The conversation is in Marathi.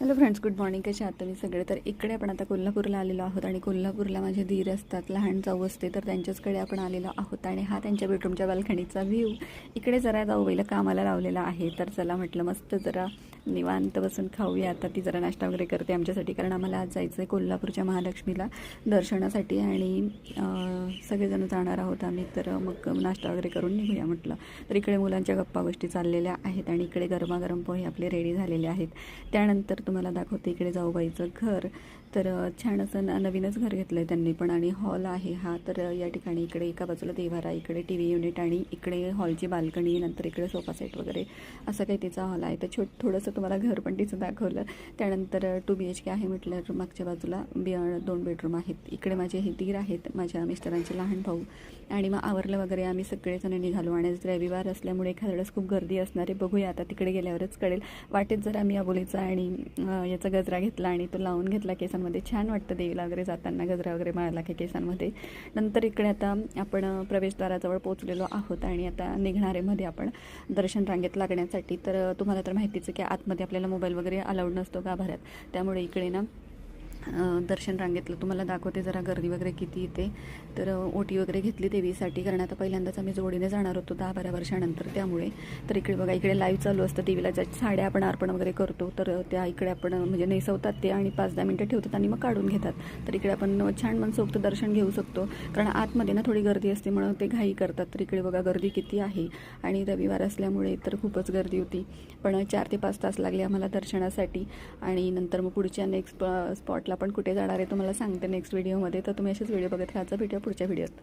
Hello friends, good morning. कसे आहात तुम्ही सगळे? तर इकडे आपण आता कोल्हापूरला आलेलो आहोत आणि कोल्हापूरला माझे दीर असतात, लहान जाऊ असते, तर त्यांच्याचकडे आपण आलेलो आहोत आणि हा त्यांच्या बेडरूमच्या बाल्कनीचा व्ह्यू. इकडे जरा जाऊबाईला कामाला लावलेला आहे, तर चला म्हटलं मस्त जरा निवांत बसून खाऊया. आता ती जरा नाश्ता वगैरे करते आमच्यासाठी, कारण आम्हाला आज जायचं आहे कोल्हापूरच्या महालक्ष्मीला दर्शनासाठी आणि सगळेजण जाणार आहोत आम्ही. तर मग नाश्ता वगैरे करून निघूया म्हटलं. तर इकडे मुलांच्या गप्पा गोष्टी चाललेल्या आहेत आणि इकडे गरमागरम पोहे आपले रेडी झालेले आहेत. त्यानंतर तुम्हाला दाखवते इकडे जाऊबाईचं घर. तर छान असं नवीनच घर घेतलं आहे त्यांनी पण, आणि हॉल आहे हा. तर या ठिकाणी इकडे एका बाजूला देवारा, इकडे टी व्ही युनिट आणि इकडे हॉलची बाल्कनी, नंतर इकडे सोफा सेट वगैरे असं काही तिचा हॉल आहे. तर थोडंसं तुम्हाला घर पण तिचं दाखवलं. त्यानंतर 2 BHK आहे म्हटलं. मागच्या बाजूला 2 बेडरूम आहेत. इकडे माझे हे दीर आहेत, माझ्या मिस्टरांचे लहान भाऊ. आणि मग आवरलं वगैरे आम्ही सगळेजण निघालो आणि रविवार असल्यामुळे एखाद्या वेळेस खूप गर्दी असणार आहे. बघूया आता, तिकडे गेल्यावरच कळेल. वाटेत जर आम्ही अबोलीचा आणि याचा गजरा घेतला आणि तो लावून घेतला केसांमध्ये. छान वाटतं देवीला वगैरे जाताना गजरा वगैरे मारला की केसांमध्ये. नंतर इकडे आता आपण प्रवेशद्वाराजवळ पोहोचलेलो आहोत आणि आता निघणारे मध्ये आपण दर्शन रांगेत लागण्यासाठी. तर तुम्हाला तर माहितीच आहे की आतमध्ये आपल्याला मोबाईल वगैरे अलाउड नसतो गाभाऱ्यात, त्यामुळे इकडे ना दर्शन रांगेतलं तुम्हाला दाखवते जरा गर्दी वगैरे किती येते. तर ओटी वगैरे घेतली देवीसाठी, कारण आता पहिल्यांदाच आम्ही जोडीने जाणार होतो 10-12 वर्षानंतर, त्यामुळे. तर इकडे बघा, इकडे लाईव्ह चालू असतं टीव्हीला. ज्या साड्या आपण अर्पण वगैरे करतो तर त्या इकडे आपण म्हणजे नेसवतात ते आणि 5-10 मिनटं ठेवतात आणि मग काढून घेतात. तर इकडे आपण छान मनसोक्त दर्शन घेऊ शकतो, कारण आतमध्ये ना थोडी गर्दी असते म्हणून ते घाई करतात. तर इकडे बघा गर्दी किती आहे, आणि रविवार असल्यामुळे तर खूपच गर्दी होती. पण 4 ते 5 तास लागले आम्हाला दर्शनासाठी. आणि नंतर मग पुढच्या नेक्स्ट स्पॉटला पण कुठे जाणार आहे तुम्हाला सांगते नेक्स्ट व्हिडिओमध्ये. तर तुम्ही असेच व्हिडिओ बघत राहायचा. भेटूया पुढच्या व्हिडिओत.